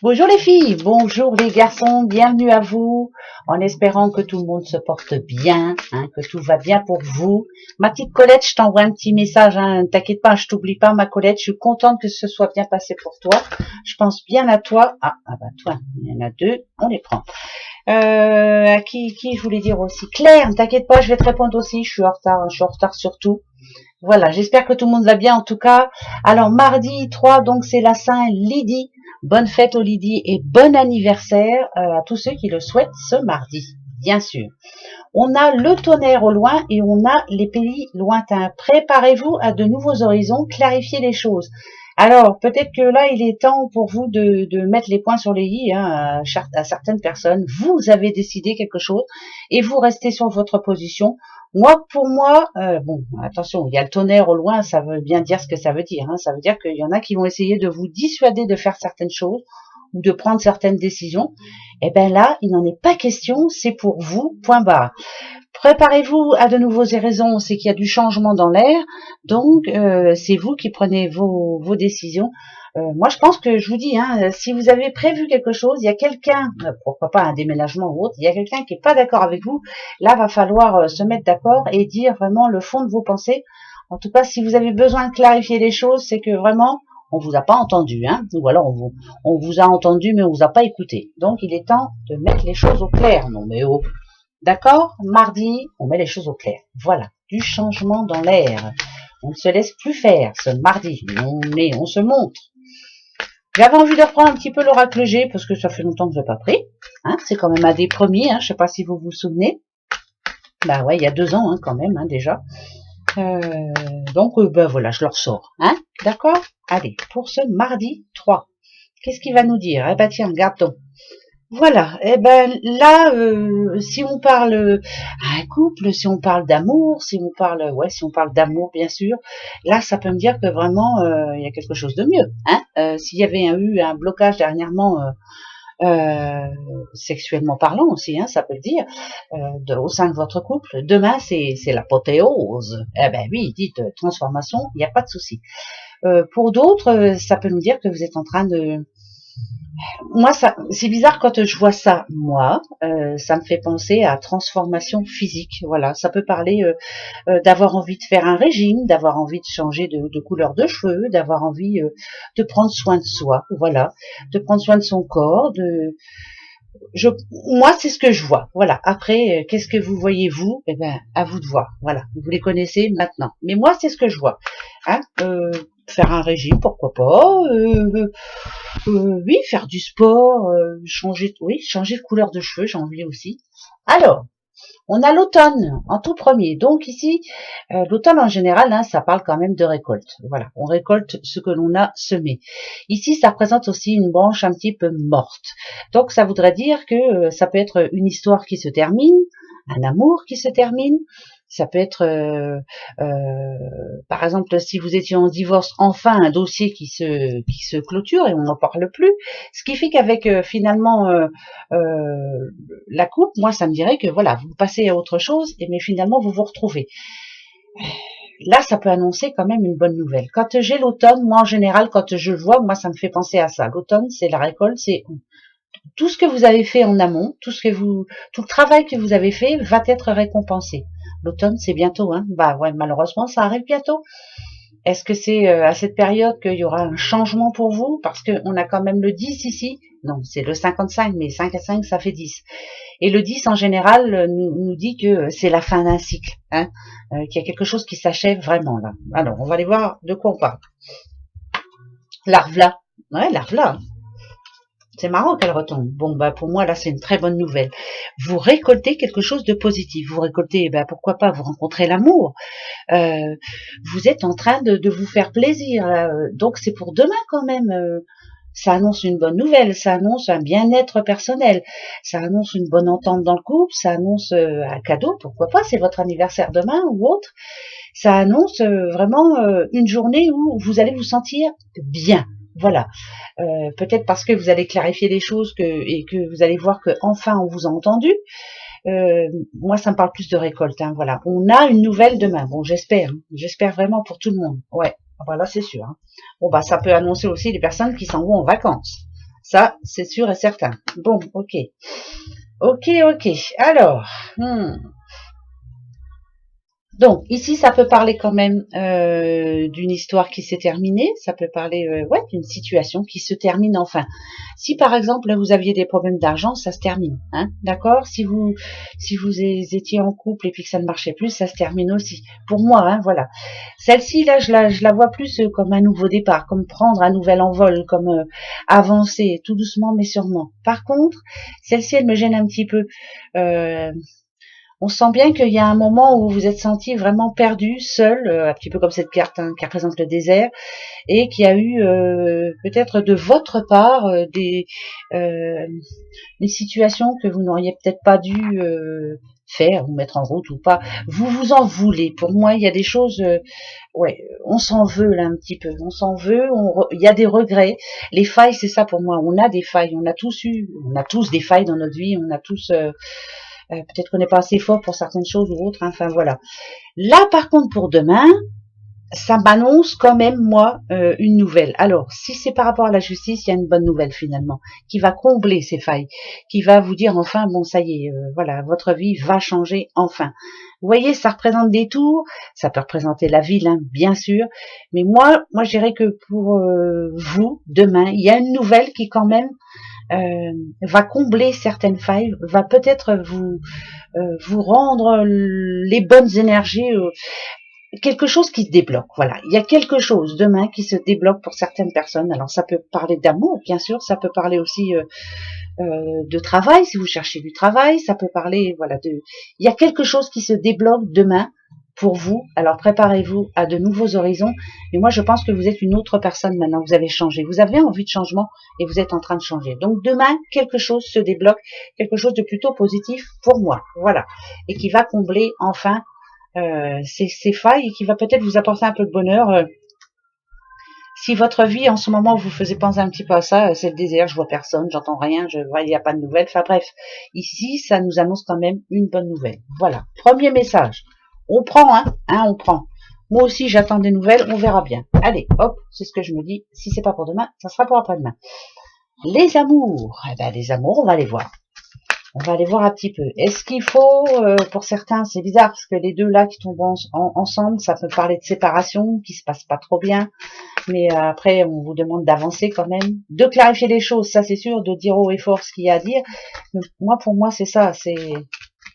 Bonjour les filles, bonjour les garçons, bienvenue à vous, en espérant que tout le monde se porte bien, que tout va bien pour vous. Ma petite Colette, je t'envoie un petit message, ne t'inquiète pas, je t'oublie pas ma Colette, je suis contente que ce soit bien passé pour toi. Je pense bien à toi. Toi, il y en a deux, on les prend. À qui je voulais dire aussi? Claire, ne t'inquiète pas, je vais te répondre aussi, je suis en retard sur tout. Voilà, j'espère que tout le monde va bien en tout cas. Alors mardi 3, donc c'est la Saint Lydie. Bonne fête aux Lydie et bon anniversaire à tous ceux qui le souhaitent ce mardi, bien sûr. On a le tonnerre au loin et on a les pays lointains. Préparez-vous à de nouveaux horizons, clarifiez les choses. Alors, peut-être que là, il est temps pour vous de mettre les points sur les i à certaines personnes. Vous avez décidé quelque chose et vous restez sur votre position. Pour moi, bon, attention, il y a le tonnerre au loin, ça veut bien dire ce que ça veut dire. Ça veut dire qu'il y en a qui vont essayer de vous dissuader de faire certaines choses ou de prendre certaines décisions. Et bien là, il n'en est pas question, c'est pour vous, point barre. Préparez-vous à de nouveaux horizons, c'est qu'il y a du changement dans l'air, donc c'est vous qui prenez vos décisions. Moi, je pense que je vous dis, si vous avez prévu quelque chose, il y a quelqu'un, pourquoi pas un déménagement ou autre, il y a quelqu'un qui est pas d'accord avec vous, là, va falloir se mettre d'accord et dire vraiment le fond de vos pensées. En tout cas, si vous avez besoin de clarifier les choses, c'est que vraiment, on vous a pas entendu, ou alors on vous a entendu, mais on vous a pas écouté. Donc, il est temps de mettre les choses au clair. Non, mais oh. D'accord? Mardi, on met les choses au clair. Voilà, du changement dans l'air. On ne se laisse plus faire ce mardi, on se montre. J'avais envie de reprendre un petit peu l'oracle G parce que ça fait longtemps que je l'ai pas pris. C'est quand même un des premiers, je sais pas si vous vous souvenez. Bah ouais, il y a 2 ans quand même déjà. Donc voilà, je le ressors. D'accord? Allez, pour ce mardi 3. Qu'est-ce qu'il va nous dire? Eh ben tiens, regarde-donc. Voilà, et ben là, si on parle à un couple, si on parle d'amour, si on parle d'amour bien sûr, là ça peut me dire que vraiment il y a quelque chose de mieux. S'il y avait eu un blocage dernièrement sexuellement parlant aussi, ça peut le dire, au sein de votre couple, demain c'est l'apothéose. Eh ben oui, dites transformation, il n'y a pas de souci. Pour d'autres, ça peut nous dire que vous êtes en train de moi, c'est bizarre quand je vois ça. Moi, ça me fait penser à transformation physique. Voilà, ça peut parler d'avoir envie de faire un régime, d'avoir envie de changer de couleur de cheveux, d'avoir envie de prendre soin de soi. Voilà, de prendre soin de son corps. Moi, c'est ce que je vois. Voilà. Après, qu'est-ce que vous voyez vous? Eh ben, à vous de voir. Voilà, vous les connaissez maintenant. Mais moi, c'est ce que je vois. Faire un régime, pourquoi pas. Oui, faire du sport, changer de couleur de cheveux, j'ai envie aussi. Alors, on a l'automne en tout premier. Donc ici, l'automne en général, ça parle quand même de récolte. Voilà, on récolte ce que l'on a semé. Ici, ça représente aussi une branche un petit peu morte. Donc ça voudrait dire que ça peut être une histoire qui se termine, un amour qui se termine. Ça peut être, par exemple, si vous étiez en divorce, enfin un dossier qui se clôture et on n'en parle plus. Ce qui fait qu'avec finalement la coupe, moi ça me dirait que voilà, vous passez à autre chose, mais finalement vous vous retrouvez. Là, ça peut annoncer quand même une bonne nouvelle. Quand j'ai l'automne, moi en général, quand je le vois, moi ça me fait penser à ça. L'automne, c'est la récolte, c'est tout ce que vous avez fait en amont, tout le travail que vous avez fait va être récompensé. L'automne, c'est bientôt, Bah ouais, malheureusement, ça arrive bientôt. Est-ce que c'est à cette période qu'il y aura un changement pour vous? Parce qu'on a quand même le 10 ici. Non, c'est le 55, mais 5 à 5, ça fait 10. Et le 10, en général, nous dit que c'est la fin d'un cycle, qu'il y a quelque chose qui s'achève vraiment, là. Alors, on va aller voir de quoi on parle. L'Arvla. Ouais, l'Arvla. C'est marrant qu'elle retombe. Bon, bah pour moi, là, c'est une très bonne nouvelle. Vous récoltez quelque chose de positif. Vous récoltez, pourquoi pas, vous rencontrez l'amour. Vous êtes en train de vous faire plaisir. Donc, c'est pour demain quand même. Ça annonce une bonne nouvelle. Ça annonce un bien-être personnel. Ça annonce une bonne entente dans le couple. Ça annonce un cadeau. Pourquoi pas, c'est votre anniversaire demain ou autre. Ça annonce vraiment une journée où vous allez vous sentir bien. Voilà. Peut-être parce que vous allez clarifier les choses et que vous allez voir que enfin on vous a entendu. Moi, ça me parle plus de récolte. Voilà. On a une nouvelle demain. Bon, j'espère vraiment pour tout le monde. Ouais. Voilà, c'est sûr. Bon, ça peut annoncer aussi les personnes qui s'en vont en vacances. Ça, c'est sûr et certain. Bon, ok. Ok, ok. Alors, donc ici, ça peut parler quand même d'une histoire qui s'est terminée. Ça peut parler, ouais, d'une situation qui se termine enfin. Si par exemple vous aviez des problèmes d'argent, ça se termine, hein, d'accord. Si vous étiez en couple et puis que ça ne marchait plus, ça se termine aussi. Pour moi, hein, voilà. Celle-ci là, je la vois plus comme un nouveau départ, comme prendre un nouvel envol, comme avancer tout doucement mais sûrement. Par contre, celle-ci, elle me gêne un petit peu. Euh, on sent bien qu'il y a un moment où vous vous êtes senti vraiment perdu, seul, un petit peu comme cette carte, hein, qui représente le désert, et qu'il y a eu peut-être de votre part euh, une situation que vous n'auriez peut-être pas dû faire ou mettre en route ou pas. Vous vous en voulez. Pour moi, il y a des choses, ouais, on s'en veut là un petit peu. On s'en veut. Il y a des regrets. Les failles, c'est ça pour moi. On a des failles. On a tous des failles dans notre vie. On a tous. Peut-être qu'on n'est pas assez fort pour certaines choses ou autres. Hein, enfin voilà. Là, par contre, pour demain, ça m'annonce quand même, moi, une nouvelle. Alors, si c'est par rapport à la justice, il y a une bonne nouvelle finalement, qui va combler ces failles, qui va vous dire enfin, bon, ça y est, voilà, votre vie va changer enfin. Vous voyez, ça représente des tours, ça peut représenter la ville, hein, bien sûr, mais moi, je dirais que pour vous, demain, il y a une nouvelle qui quand même va combler certaines failles, va peut-être vous rendre les bonnes énergies. Quelque chose qui se débloque, voilà. Il y a quelque chose demain qui se débloque pour certaines personnes. Alors ça peut parler d'amour, bien sûr, ça peut parler aussi de travail, si vous cherchez du travail, ça peut parler, voilà, il y a quelque chose qui se débloque demain pour vous. Alors préparez-vous à de nouveaux horizons. Et moi, je pense que vous êtes une autre personne maintenant, vous avez changé, vous avez envie de changement et vous êtes en train de changer. Donc demain, quelque chose se débloque, quelque chose de plutôt positif pour moi, voilà, et qui va combler enfin ces failles et qui va peut-être vous apporter un peu de bonheur. Si votre vie en ce moment vous faisait penser un petit peu à ça, c'est le désert, je vois personne, j'entends rien, je vois il n'y a pas de nouvelles. Enfin bref, ici ça nous annonce quand même une bonne nouvelle. Voilà, premier message. On prend, on prend. Moi aussi j'attends des nouvelles, on verra bien. Allez, hop, c'est ce que je me dis. Si c'est pas pour demain, ça sera pour après-demain. Les amours, eh ben les amours, on va les voir. On va aller voir un petit peu. Est-ce qu'il faut, pour certains, c'est bizarre parce que les deux là qui tombent ensemble, ça peut parler de séparation, qui se passe pas trop bien, mais après on vous demande d'avancer quand même, de clarifier les choses, ça c'est sûr, de dire haut et fort ce qu'il y a à dire. Mais moi, pour moi, c'est ça, c'est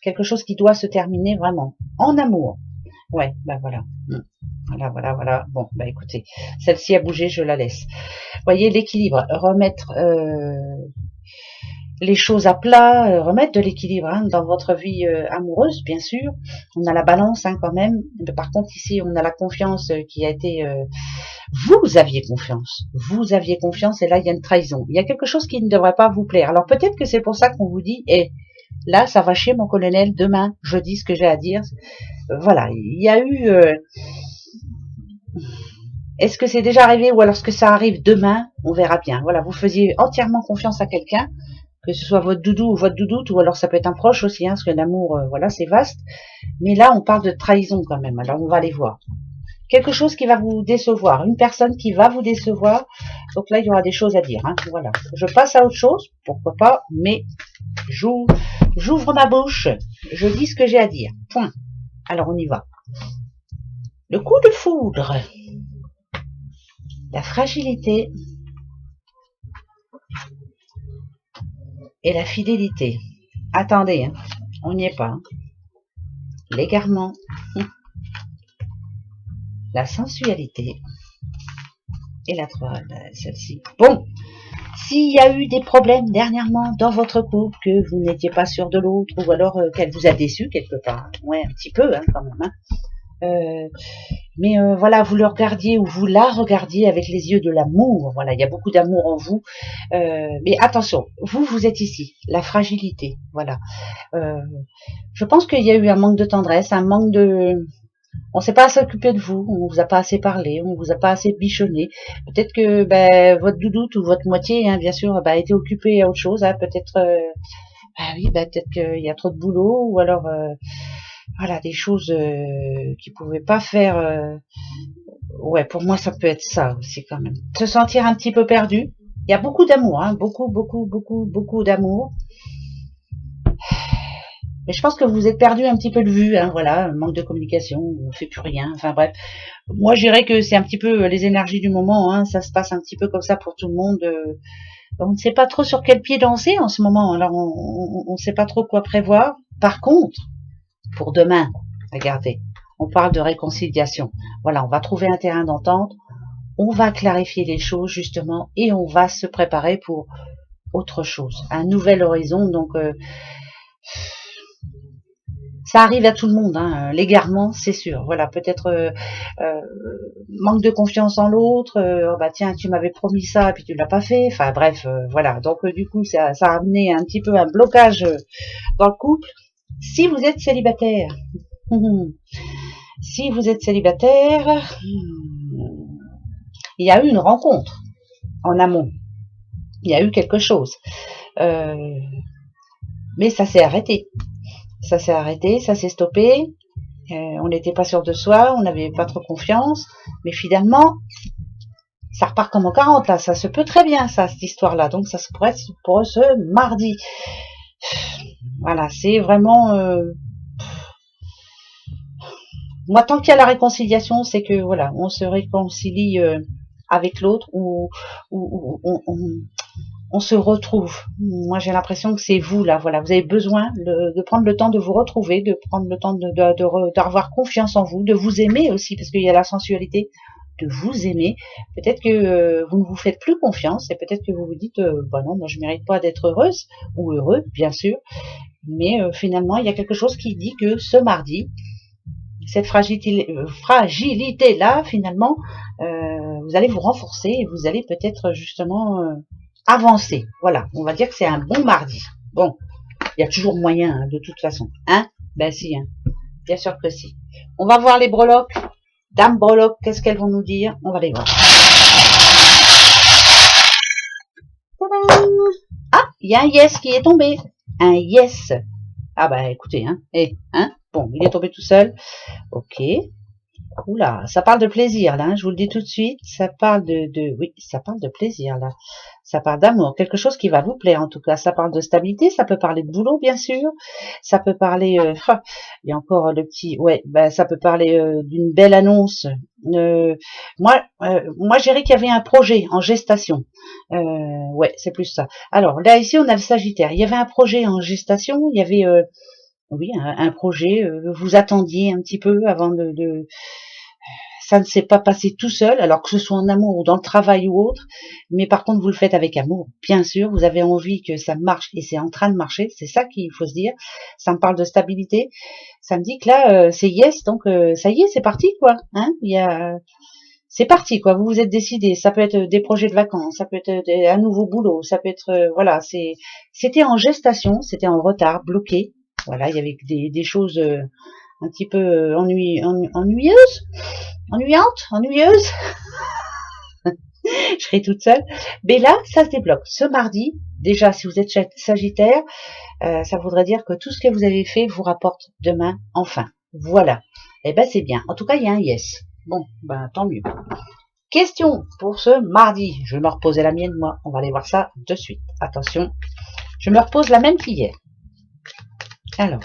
quelque chose qui doit se terminer vraiment en amour. Ouais, bah voilà. Voilà. Bon, bah écoutez, celle-ci a bougé, je la laisse. Voyez l'équilibre, remettre les choses à plat, remettre de l'équilibre dans votre vie amoureuse, bien sûr. On a la balance quand même. Mais par contre, ici, on a la confiance qui a été... vous aviez confiance et là, il y a une trahison. Il y a quelque chose qui ne devrait pas vous plaire. Alors peut-être que c'est pour ça qu'on vous dit, là, ça va chier mon colonel, demain, je dis ce que j'ai à dire. Voilà, il y a eu... est-ce que c'est déjà arrivé ou alors est-ce que ça arrive demain? On verra bien. Voilà, vous faisiez entièrement confiance à quelqu'un, que ce soit votre doudou ou votre doudoute, ou alors ça peut être un proche aussi, parce que l'amour, voilà, c'est vaste. Mais là, on parle de trahison quand même, alors on va aller voir. Quelque chose qui va vous décevoir, une personne qui va vous décevoir, donc là, il y aura des choses à dire, voilà. Je passe à autre chose, pourquoi pas, mais j'ouvre ma bouche, je dis ce que j'ai à dire, point. Alors on y va. Le coup de foudre, la fragilité et la fidélité. Attendez, on n'y est pas. L'égarement, la sensualité et la toile, celle-ci. Bon, s'il y a eu des problèmes dernièrement dans votre couple, que vous n'étiez pas sûr de l'autre, ou alors qu'elle vous a déçu quelque part, ouais, un petit peu quand même, mais voilà, vous le regardiez ou vous la regardiez avec les yeux de l'amour. Voilà, il y a beaucoup d'amour en vous. Mais attention, vous êtes ici, la fragilité. Voilà. Je pense qu'il y a eu un manque de tendresse, un manque de... On ne s'est pas assez occupé de vous, on vous a pas assez parlé, on vous a pas assez bichonné. Peut-être que votre doudoute ou votre moitié, bien sûr, a été occupé à autre chose. Peut-être, peut-être qu'il y a trop de boulot ou alors... voilà, des choses qu'ils pouvaient pas faire. Ouais, pour moi, ça peut être ça aussi quand même. Se sentir un petit peu perdu. Il y a beaucoup d'amour, hein, beaucoup d'amour. Mais je pense que vous êtes perdu un petit peu de vue, hein, voilà, manque de communication, on fait plus rien, enfin bref. Moi, je dirais que c'est un petit peu les énergies du moment, hein, ça se passe un petit peu comme ça pour tout le monde. On ne sait pas trop sur quel pied danser en ce moment, alors on ne sait pas trop quoi prévoir. Par contre, pour demain, regardez, on parle de réconciliation. Voilà, on va trouver un terrain d'entente, on va clarifier les choses justement et on va se préparer pour autre chose, un nouvel horizon. Donc ça arrive à tout le monde, hein, l'égarement, c'est sûr. Voilà, peut-être manque de confiance en l'autre. Oh bah tiens, tu m'avais promis ça et puis tu l'as pas fait. Enfin bref, voilà. Donc du coup, ça a amené un petit peu un blocage dans le couple. Si vous êtes célibataire, si vous êtes célibataire, il y a eu une rencontre en amont. Il y a eu quelque chose, mais ça s'est arrêté. Ça s'est arrêté, ça s'est stoppé. On n'était pas sûr de soi, on n'avait pas trop confiance, mais finalement, ça repart comme en 40, là, ça se peut très bien, ça, cette histoire-là, donc ça se pourrait pour ce mardi. Voilà, c'est vraiment... Moi, tant qu'il y a la réconciliation, c'est que, voilà, on se réconcilie avec l'autre, ou on se retrouve. Moi, j'ai l'impression que c'est vous, là, voilà, vous avez besoin de prendre le temps de vous retrouver, de prendre le temps d'avoir confiance en vous, de vous aimer aussi, parce qu'il y a la sensualité, de vous aimer. Peut-être que vous ne vous faites plus confiance, et peut-être que vous vous dites, bah non, moi, je mérite pas d'être heureuse, ou heureux, bien sûr, mais finalement, il y a quelque chose qui dit que ce mardi, cette fragilité-là, finalement, vous allez vous renforcer, et vous allez peut-être justement... avancer. Voilà, on va dire que c'est un bon mardi. Bon, il y a toujours moyen, hein, de toute façon. Hein? Ben si, hein. Bien sûr que si. On va voir les breloques. Dame breloques, qu'est-ce qu'elles vont nous dire? On va les voir. Tadam! Ah, il y a un yes qui est tombé. Un yes. Ah bah écoutez, hein. Hein? Bon, il est tombé tout seul. Ok. Oula, ça parle de plaisir là, hein, je vous le dis tout de suite, ça parle oui, ça parle de plaisir là, ça parle d'amour, quelque chose qui va vous plaire en tout cas, ça parle de stabilité, ça peut parler de boulot bien sûr, ça peut parler, il y a encore le petit, ouais, bah, ça peut parler d'une belle annonce. Moi je dirais qu'il y avait un projet en gestation, ouais, c'est plus ça. Alors là ici on a le Sagittaire, il y avait un projet en gestation, il y avait oui, un projet, vous attendiez un petit peu avant ça ne s'est pas passé tout seul, alors que ce soit en amour ou dans le travail ou autre, mais par contre vous le faites avec amour, bien sûr, vous avez envie que ça marche et c'est en train de marcher, c'est ça qu'il faut se dire, ça me parle de stabilité, ça me dit que là c'est yes, donc ça y est, c'est parti quoi, hein, c'est parti quoi, vous vous êtes décidé, ça peut être des projets de vacances, ça peut être un nouveau boulot, ça peut être, voilà, c'était en gestation, c'était en retard, bloqué, voilà, il y avait des choses un petit peu ennuyeuses, ennuyeuse, je serai toute seule. Mais là, ça se débloque. Ce mardi, déjà, si vous êtes Sagittaire, ça voudrait dire que tout ce que vous avez fait vous rapporte demain, enfin. Voilà. Eh ben, c'est bien. En tout cas, il y a un yes. Bon, ben, tant mieux. Question pour ce mardi. Je vais me reposer la mienne, moi. On va aller voir ça de suite. Attention. Je me repose la même qu'hier. Alors.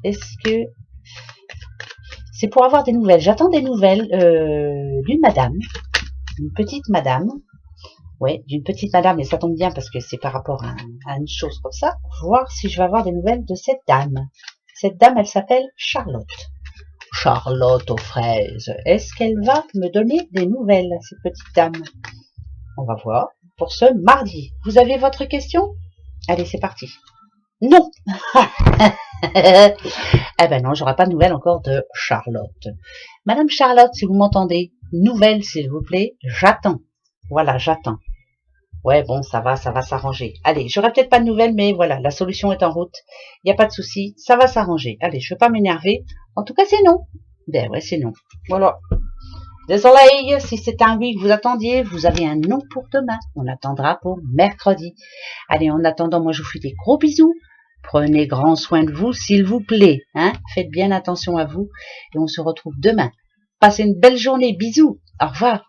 Est-ce que c'est pour avoir des nouvelles? J'attends des nouvelles d'une madame, une petite madame. Ouais, d'une petite madame, et ça tombe bien parce que c'est par rapport à une chose comme ça. Voir si je vais avoir des nouvelles de cette dame. Cette dame, elle s'appelle Charlotte. Charlotte aux fraises. Est-ce qu'elle va me donner des nouvelles, cette petite dame? On va voir. Pour ce mardi. Vous avez votre question? Allez, c'est parti. Non. Eh ben non, j'aurai pas de nouvelles encore de Charlotte. Madame Charlotte, si vous m'entendez, nouvelles s'il vous plaît, j'attends. Voilà, j'attends. Ouais, bon, ça va s'arranger. Allez, j'aurai peut-être pas de nouvelles, mais voilà, la solution est en route. Il n'y a pas de souci, ça va s'arranger. Allez, je ne vais pas m'énerver. En tout cas, c'est non. Ben ouais, c'est non. Voilà. Désolé, si c'est un oui que vous attendiez, vous avez un non pour demain. On attendra pour mercredi. Allez, en attendant, moi je vous fais des gros bisous. Prenez grand soin de vous, s'il vous plaît. Hein, faites bien attention à vous. Et on se retrouve demain. Passez une belle journée. Bisous. Au revoir.